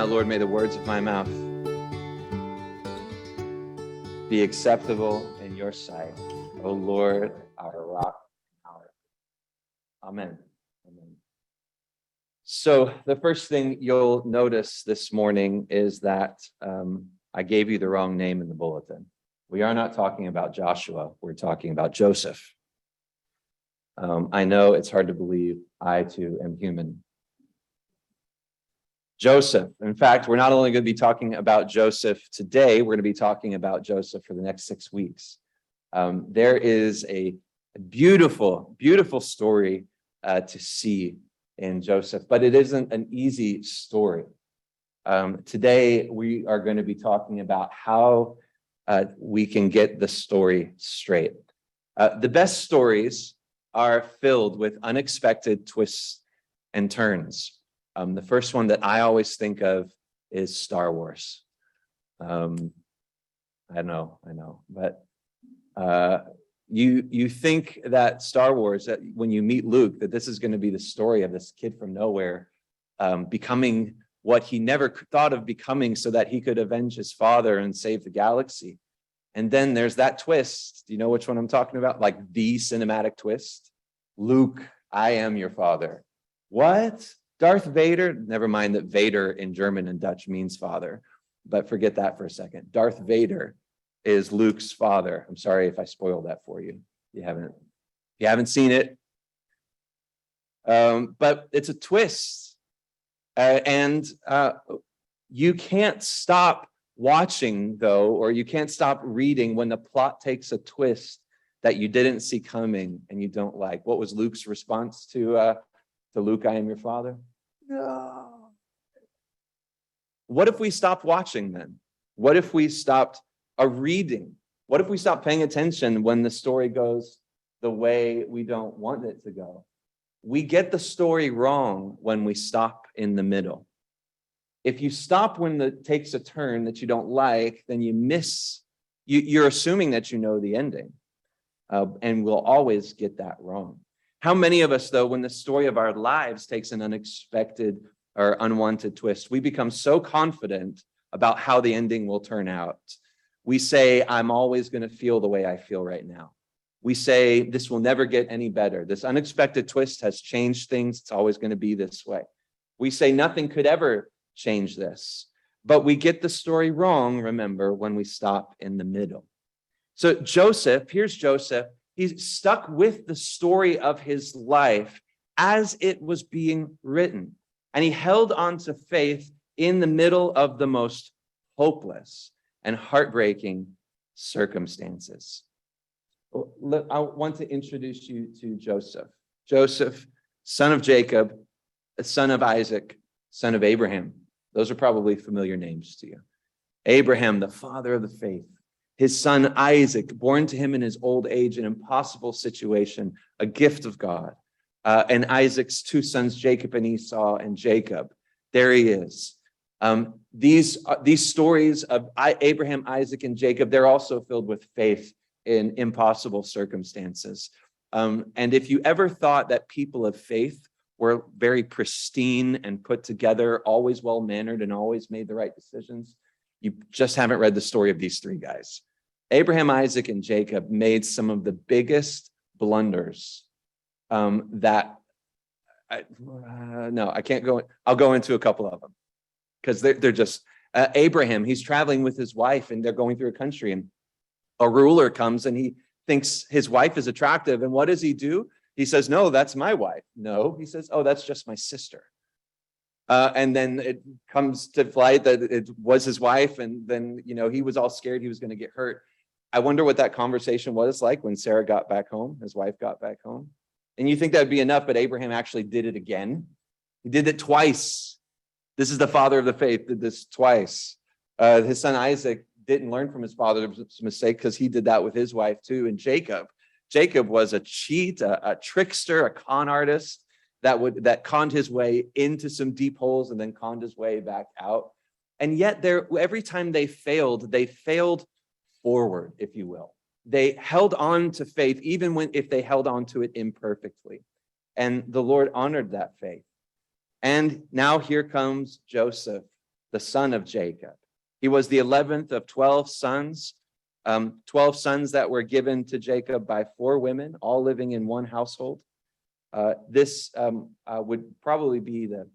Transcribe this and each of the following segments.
Lord, may the words of my mouth be acceptable in your sight, O Lord, our rock, our Amen. Amen. So the first thing you'll notice this morning is that I gave you the wrong name in the bulletin. We are not talking about Joshua. We're talking about Joseph. I know it's hard to believe. I, too, am human. Joseph. In fact, we're not only going to be talking about Joseph today, we're going to be talking about Joseph for the next 6 weeks. There is a beautiful, beautiful story to see in Joseph, but it isn't an easy story. Today, we are going to be talking about how we can get the story straight. The best stories are filled with unexpected twists and turns. The first one that I always think of is Star Wars. I know, but you think that Star Wars, that when you meet Luke, that this is going to be the story of this kid from nowhere becoming what he never thought of becoming so that he could avenge his father and save the galaxy. And then there's that twist. Do you know which one I'm talking about? Like the cinematic twist. Luke, I am your father. What? Darth Vader? Never mind that Vader in German and Dutch means father, but forget that for a second. Darth Vader is Luke's father. I'm sorry if I spoiled that for you. You haven't seen it. But it's a twist. And you can't stop watching, though, or you can't stop reading when the plot takes a twist that you didn't see coming and you don't like. What was Luke's response to Luke, I am your father? No. What if we stopped watching then? What if we stopped reading? What if we stopped paying attention when the story goes the way we don't want it to go? We get the story wrong when we stop in the middle. If you stop when it takes a turn that you don't like, then you miss, you're assuming that you know the ending. And we'll always get that wrong. How many of us, though, when the story of our lives takes an unexpected or unwanted twist, we become so confident about how the ending will turn out. We say, I'm always going to feel the way I feel right now. We say, this will never get any better. This unexpected twist has changed things. It's always going to be this way. We say nothing could ever change this. But we get the story wrong, remember, when we stop in the middle. So Joseph, here's Joseph. He's stuck with the story of his life as it was being written. And he held on to faith in the middle of the most hopeless and heartbreaking circumstances. I want to introduce you to Joseph. Joseph, son of Jacob, son of Isaac, son of Abraham. Those are probably familiar names to you. Abraham, the father of the faith. His son Isaac, born to him in his old age, an impossible situation, a gift of God. And Isaac's two sons, Jacob and Esau, and Jacob. There he is. These stories of Abraham, Isaac, and Jacob, they're also filled with faith in impossible circumstances. And if you ever thought that people of faith were very pristine and put together, always well-mannered, and always made the right decisions, you just haven't read the story of these three guys. Abraham, Isaac, and Jacob made some of the biggest blunders I can't go. I'll go into a couple of them because they're just Abraham. He's traveling with his wife and they're going through a country, and a ruler comes and he thinks his wife is attractive. And what does he do? He says, no, that's my wife. No, he says, oh, that's just my sister. And then it comes to light that it was his wife. And then, he was all scared he was going to get hurt. I wonder what that conversation was like when Sarah got back home, his wife got back home. And you think that'd be enough, but Abraham actually did it again. He did it twice. This is the father of the faith, did this twice. His son Isaac didn't learn from his father's mistake because he did that with his wife too. And Jacob was a cheat, a trickster, a con artist that conned his way into some deep holes and then conned his way back out. And yet every time they failed forward, if you will. They held on to faith, even if they held on to it imperfectly. And the Lord honored that faith. And now here comes Joseph, the son of Jacob. He was the 11th of 12 sons, 12 sons that were given to Jacob by 4 women, all living in one household. This would probably be the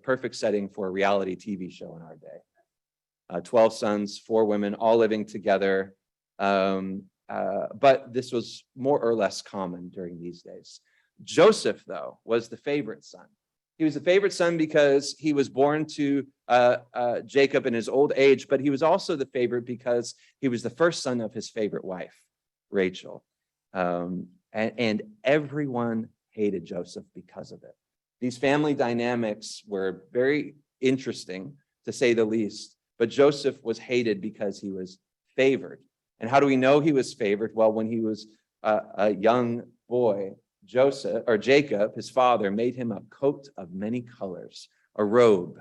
perfect setting for a reality TV show in our day. 12 sons, 4 women, all living together. But this was more or less common during these days. Joseph, though, was the favorite son. He was the favorite son because he was born to Jacob in his old age, but he was also the favorite because he was the first son of his favorite wife, Rachel. And everyone hated Joseph because of it. These family dynamics were very interesting, to say the least, but Joseph was hated because he was favored. And how do we know he was favored? Well, when he was a young boy, Jacob, his father, made him a coat of many colors, a robe.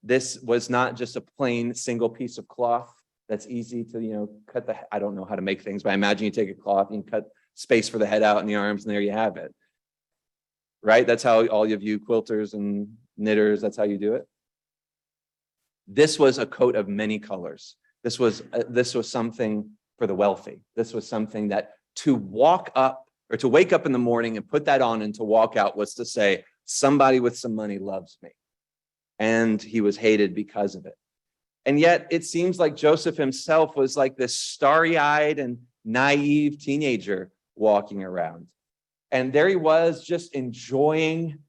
This was not just a plain single piece of cloth that's easy to, cut I don't know how to make things, but I imagine you take a cloth and cut space for the head out and the arms, and there you have it. Right? That's how all of you quilters and knitters, that's how you do it. This was a coat of many colors. This was something for the wealthy. This was something that to walk up or to wake up in the morning and put that on and to walk out was to say, somebody with some money loves me. And he was hated because of it. And yet it seems like Joseph himself was like this starry-eyed and naive teenager walking around. And there he was, just enjoying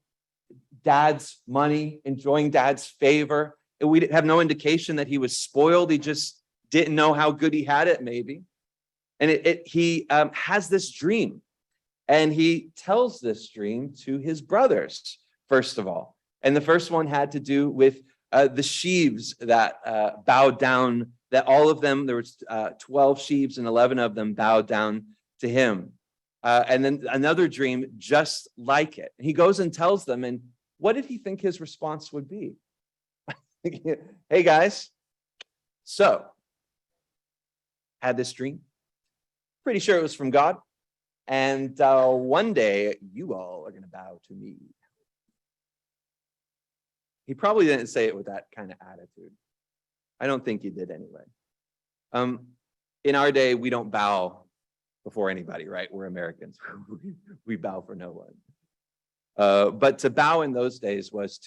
dad's money, enjoying dad's favor. And we have no indication that he was spoiled. He just didn't know how good he had it, maybe. And he has this dream. And he tells this dream to his brothers, first of all. And the first one had to do with the sheaves that bowed down, that all of them, there was 12 sheaves and 11 of them bowed down to him. And then another dream just like it. He goes and tells them, and what did he think his response would be? Hey guys, so had this dream. Pretty sure it was from God. And one day you all are going to bow to me. He probably didn't say it with that kind of attitude. I don't think he did anyway. In our day, we don't bow before anybody, right? We're Americans. We bow for no one. But to bow in those days was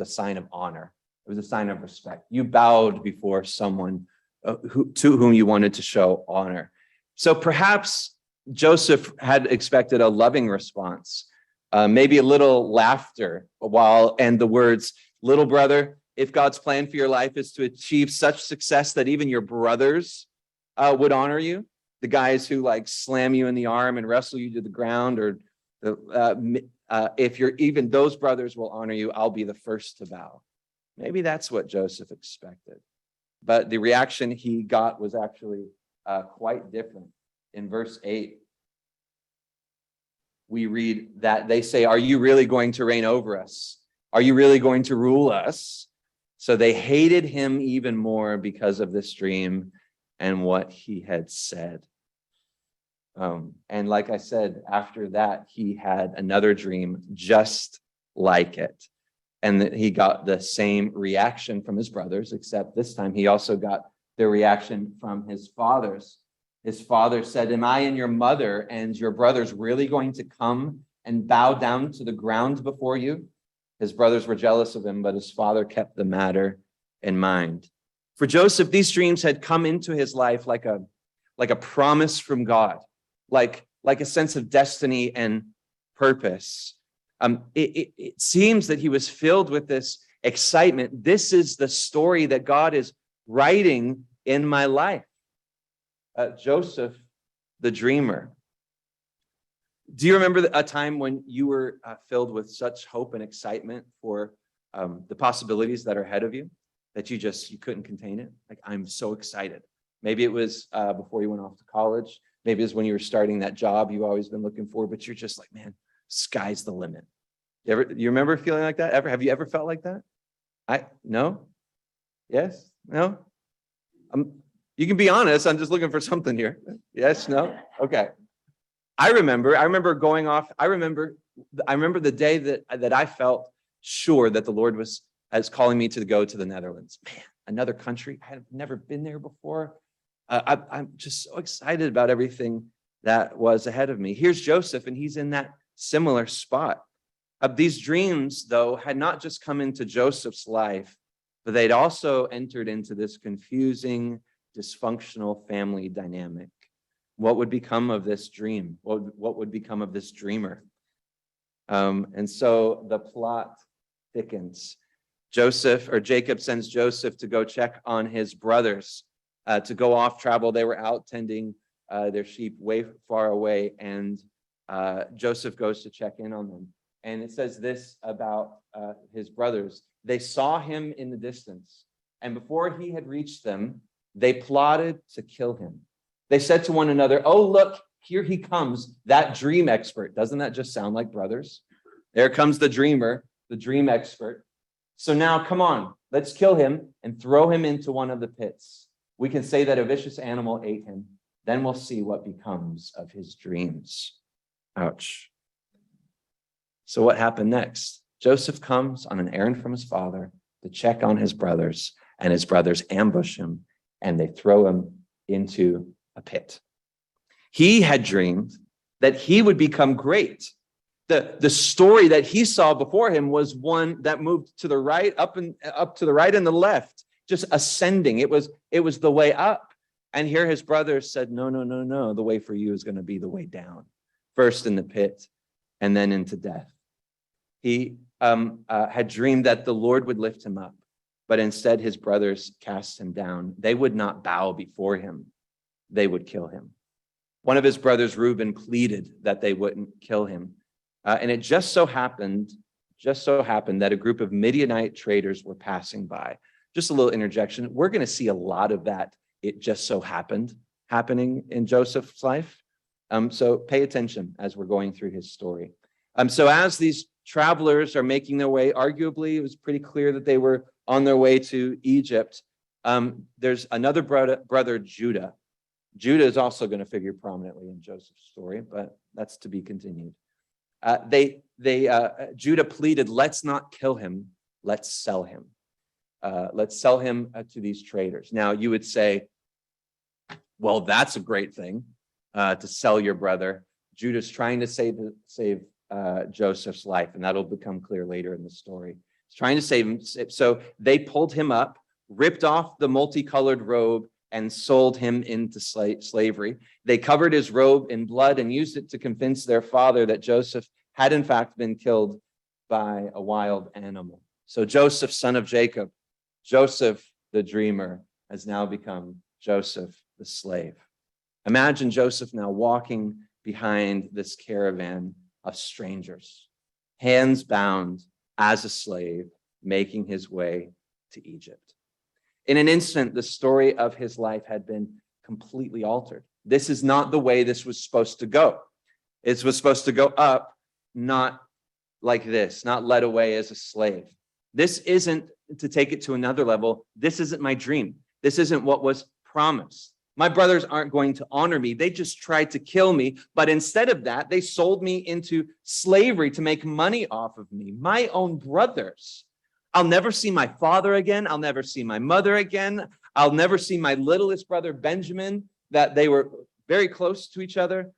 a sign of honor. It was a sign of respect. You bowed before someone to whom you wanted to show honor. So perhaps Joseph had expected a loving response, maybe a little laughter, and the words, "Little brother, if God's plan for your life is to achieve such success that even your brothers would honor you, the guys who like slam you in the arm and wrestle you to the ground, or if even those brothers will honor you, I'll be the first to bow." Maybe that's what Joseph expected. But the reaction he got was actually quite different. In verse 8, we read that they say, "Are you really going to reign over us? Are you really going to rule us?" So they hated him even more because of this dream and what he had said. And like I said, after that, he had another dream just like it. And he got the same reaction from his brothers, except this time he also got the reaction from his fathers. His father said, "Am I and your mother and your brothers really going to come and bow down to the ground before you?" His brothers were jealous of him, but his father kept the matter in mind. For Joseph, these dreams had come into his life like a promise from God, like a sense of destiny and purpose. It seems that he was filled with this excitement. This is the story that God is writing in my life. Joseph, the dreamer. Do you remember a time when you were filled with such hope and excitement for the possibilities that are ahead of you, that you couldn't contain it? Like, I'm so excited. Maybe it was before you went off to college. Maybe it was when you were starting that job you've always been looking for, but you're just like, man, sky's the limit. You remember feeling like that? Have you ever felt like that? No? Yes? No? You can be honest. I'm just looking for something here. Yes? No? Okay. I remember going off. I remember the day that I felt sure that the Lord was as calling me to go to the Netherlands. Man, another country. I have never been there before. I'm just so excited about everything that was ahead of me. Here's Joseph, and he's in that similar spot. These dreams, though, had not just come into Joseph's life, but they'd also entered into this confusing, dysfunctional family dynamic. What would become of this dream? What would become of this dreamer? And so the plot thickens. Jacob sends Joseph to go check on his brothers, to go off travel. They were out tending their sheep way far away, and Joseph goes to check in on them. And it says this about his brothers. They saw him in the distance, and before he had reached them, they plotted to kill him. They said to one another, "Oh, look, here he comes, that dream expert." Doesn't that just sound like brothers? There comes the dreamer, the dream expert. So now, come on, let's kill him and throw him into one of the pits. We can say that a vicious animal ate him. Then we'll see what becomes of his dreams. Ouch. So what happened next? Joseph comes on an errand from his father to check on his brothers, and his brothers ambush him, and they throw him into a pit. He had dreamed that he would become great. The story that he saw before him was one that moved to the right, up to the right and the left, just ascending. It was the way up. And here his brothers said, no. The way for you is going to be the way down. First in the pit, and then into death. He had dreamed that the Lord would lift him up, but instead his brothers cast him down. They would not bow before him. They would kill him. One of his brothers, Reuben, pleaded that they wouldn't kill him. And it just so happened that a group of Midianite traders were passing by. Just a little interjection. We're going to see a lot of that. It just so happening in Joseph's life. So pay attention as we're going through his story. So as these travelers are making their way, arguably, it was pretty clear that they were on their way to Egypt. There's another brother, Judah. Judah is also going to figure prominently in Joseph's story, but that's to be continued. Judah pleaded, "Let's not kill him, let's sell him. Let's sell him to these traders." Now you would say, well, that's a great thing, to sell your brother. Judah's trying to save Joseph's life, and that'll become clear later in the story. He's trying to save him. So they pulled him up, ripped off the multicolored robe, and sold him into slavery. They covered his robe in blood and used it to convince their father that Joseph had in fact been killed by a wild animal. So Joseph, son of Jacob, Joseph the dreamer, has now become Joseph the slave. Imagine Joseph now walking behind this caravan of strangers, hands bound as a slave, making his way to Egypt. In an instant, the story of his life had been completely altered. This is not the way this was supposed to go. It was supposed to go up, not like this, not led away as a slave. This isn't, to take it to another level, this isn't my dream. This isn't what was promised. My brothers aren't going to honor me. They just tried to kill me. But instead of that, they sold me into slavery to make money off of me. My own brothers. I'll never see my father again. I'll never see my mother again. I'll never see my littlest brother, Benjamin, that they were very close to each other.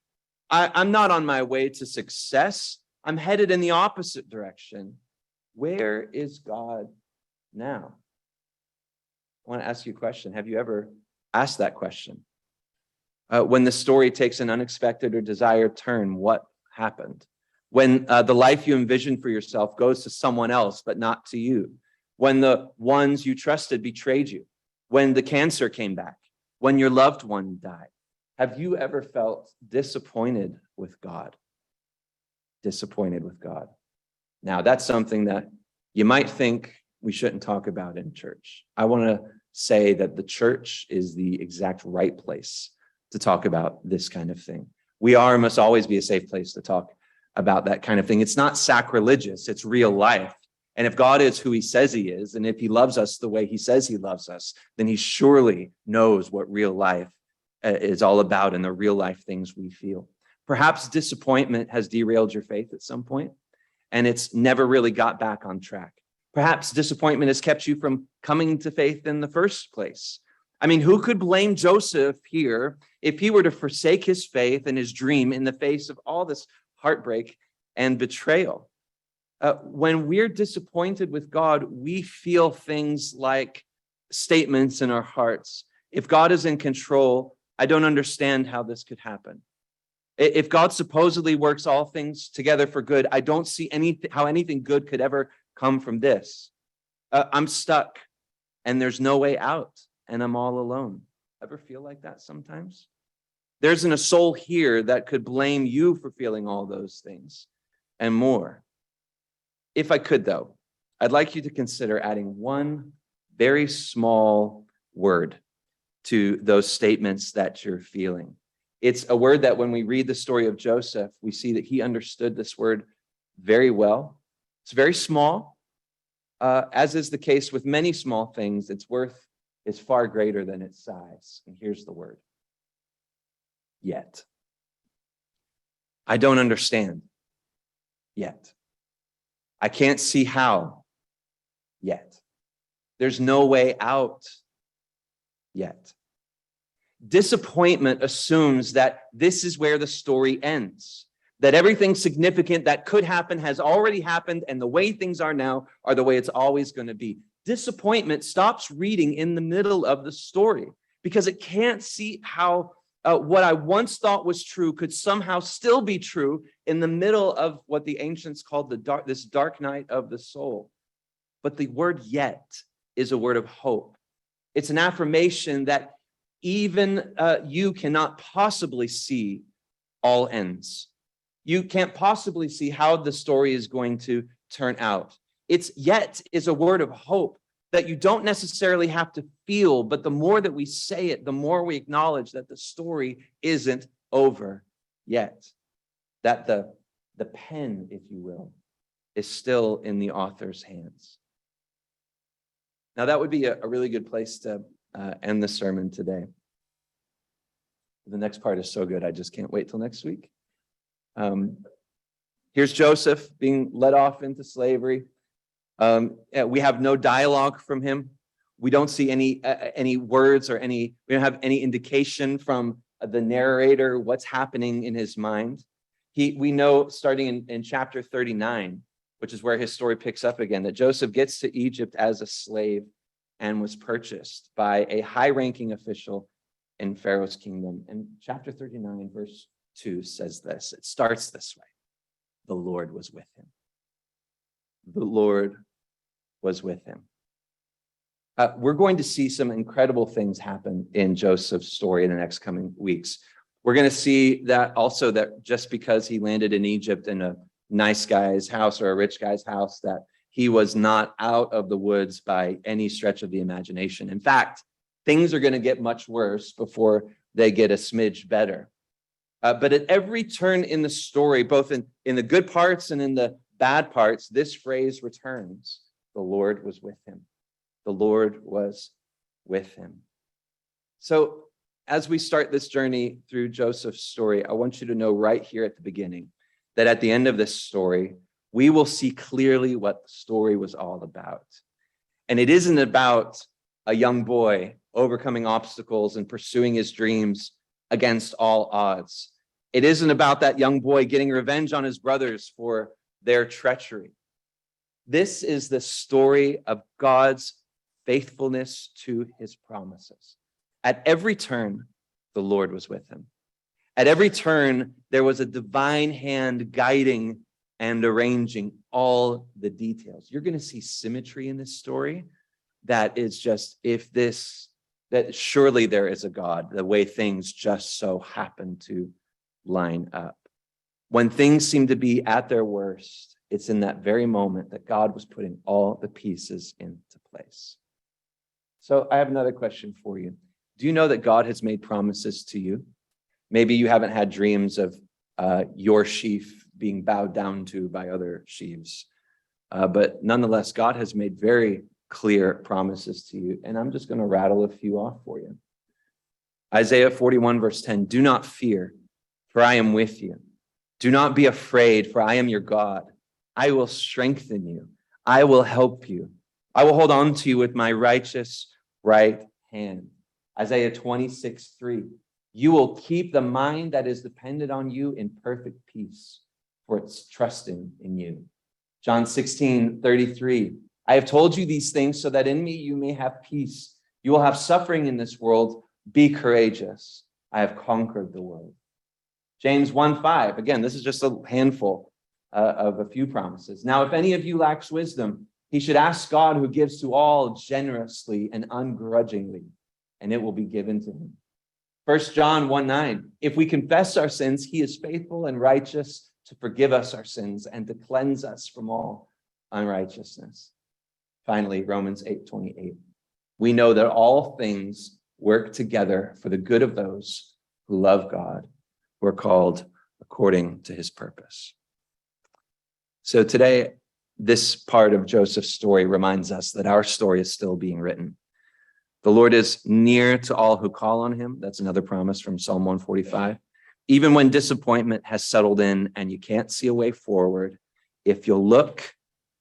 I'm not on my way to success. I'm headed in the opposite direction. Where is God now? I want to ask you a question. Have you ever asked that question? When the story takes an unexpected or desired turn, what happened? When the life you envisioned for yourself goes to someone else, but not to you. When the ones you trusted betrayed you. When the cancer came back. When your loved one died. Have you ever felt disappointed with God? Disappointed with God. Now, that's something that you might think we shouldn't talk about in church. I want to say that the church is the exact right place to talk about this kind of thing. Must always be a safe place to talk about that kind of thing. It's not sacrilegious, it's real life. And if God is who he says he is, and if he loves us the way he says he loves us, then he surely knows what real life is all about and the real life things we feel. Perhaps disappointment has derailed your faith at some point, and it's never really got back on track. Perhaps disappointment has kept you from coming to faith in the first place. I mean, who could blame Joseph here if he were to forsake his faith and his dream in the face of all this heartbreak and betrayal? When we're disappointed with God, we feel things like statements in our hearts. If God is in control, I don't understand how this could happen. If God supposedly works all things together for good, I don't see how anything good could ever come from this. I'm stuck and there's no way out and I'm all alone. Ever feel like that sometimes? There isn't a soul here that could blame you for feeling all those things and more. If I could, though, I'd like you to consider adding one very small word to those statements that you're feeling. It's a word that when we read the story of Joseph, we see that he understood this word very well. It's very small. As is the case with many small things, its worth is far greater than its size. And here's the word. Yet. I don't understand. Yet. I can't see how. Yet. There's no way out. Yet. Disappointment assumes that this is where the story ends, that everything significant that could happen has already happened, and the way things are now are the way it's always going to be. Disappointment stops reading in the middle of the story because it can't see how what I once thought was true could somehow still be true in the middle of what the ancients called this dark night of the soul. But the word yet is a word of hope. It's an affirmation that even you cannot possibly see all ends. You can't possibly see how the story is going to turn out. It's yet is a word of hope that you don't necessarily have to feel, but the more that we say it, the more we acknowledge that the story isn't over yet, that the pen, if you will, is still in the author's hands. Now, that would be a really good place to end the sermon today. The next part is so good, I just can't wait till next week. Here's Joseph being led off into slavery. We have no dialogue from him. We don't see any words or we don't have any indication from the narrator what's happening in his mind. We know starting in chapter 39, which is where his story picks up again, that Joseph gets to Egypt as a slave and was purchased by a high-ranking official in Pharaoh's kingdom. And chapter 39, verse 2 says this. It starts this way. The Lord was with him. The Lord was with him. We're going to see some incredible things happen in Joseph's story in the next coming weeks. We're going to see that also that just because he landed in Egypt in a nice guy's house or a rich guy's house, that he was not out of the woods by any stretch of the imagination. In fact, things are going to get much worse before they get a smidge better. But at every turn in the story, both in the good parts and in the bad parts, this phrase returns. The Lord was with him. The Lord was with him. So as we start this journey through Joseph's story, I want you to know right here at the beginning that at the end of this story, we will see clearly what the story was all about. And it isn't about a young boy overcoming obstacles and pursuing his dreams against all odds. It isn't about that young boy getting revenge on his brothers for their treachery. This is the story of God's faithfulness to his promises. At every turn, the Lord was with him. At every turn, there was a divine hand guiding and arranging all the details. You're going to see symmetry in this story that is just, that surely there is a God, the way things just so happen to line up. When things seem to be at their worst, it's in that very moment that God was putting all the pieces into place. So I have another question for you. Do you know that God has made promises to you? Maybe you haven't had dreams of your sheaf being bowed down to by other sheaves. But nonetheless, God has made very clear promises to you. And I'm just going to rattle a few off for you. Isaiah 41, verse 10, do not fear, for I am with you. Do not be afraid, for I am your God. I will strengthen you. I will help you. I will hold on to you with my righteous right hand. Isaiah 26:3. You will keep the mind that is dependent on you in perfect peace, for it's trusting in you. John 16:33. I have told you these things so that in me you may have peace. You will have suffering in this world. Be courageous. I have conquered the world. James 1:5. Again, this is just a handful of a few promises. Now, if any of you lacks wisdom, he should ask God, who gives to all generously and ungrudgingly, and it will be given to him. 1 John 1:9. If we confess our sins, he is faithful and righteous to forgive us our sins and to cleanse us from all unrighteousness. Finally, Romans 8:28. We know that all things work together for the good of those who love God, who are called according to his purpose. So today, this part of Joseph's story reminds us that our story is still being written. The Lord is near to all who call on him. That's another promise from Psalm 145. Even when disappointment has settled in and you can't see a way forward, if you'll look,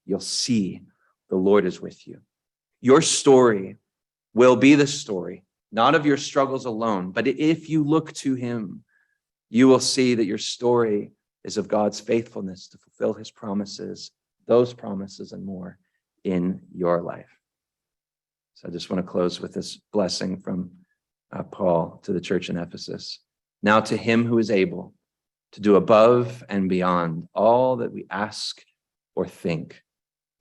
you'll see the Lord is with you. Your story will be the story, not of your struggles alone, but if you look to him, you will see that your story is of God's faithfulness to fulfill his promises, those promises and more in your life. So I just want to close with this blessing from Paul to the church in Ephesus. Now to him who is able to do above and beyond all that we ask or think,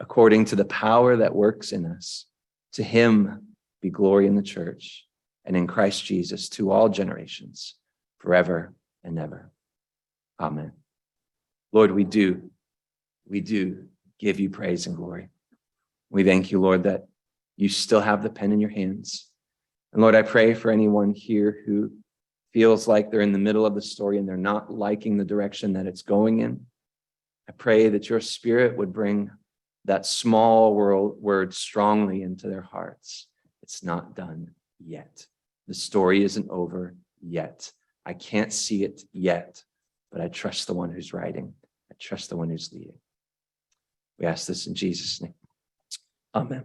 according to the power that works in us, to him be glory in the church and in Christ Jesus to all generations, forever and ever. Amen. Lord, we do give you praise and glory. We thank you, Lord, that you still have the pen in your hands. And Lord, I pray for anyone here who feels like they're in the middle of the story and they're not liking the direction that it's going in. I pray that your spirit would bring that small word strongly into their hearts. It's not done yet. The story isn't over yet. I can't see it yet, but I trust the one who's writing. I trust the one who's leading. We ask this in Jesus' name. Amen.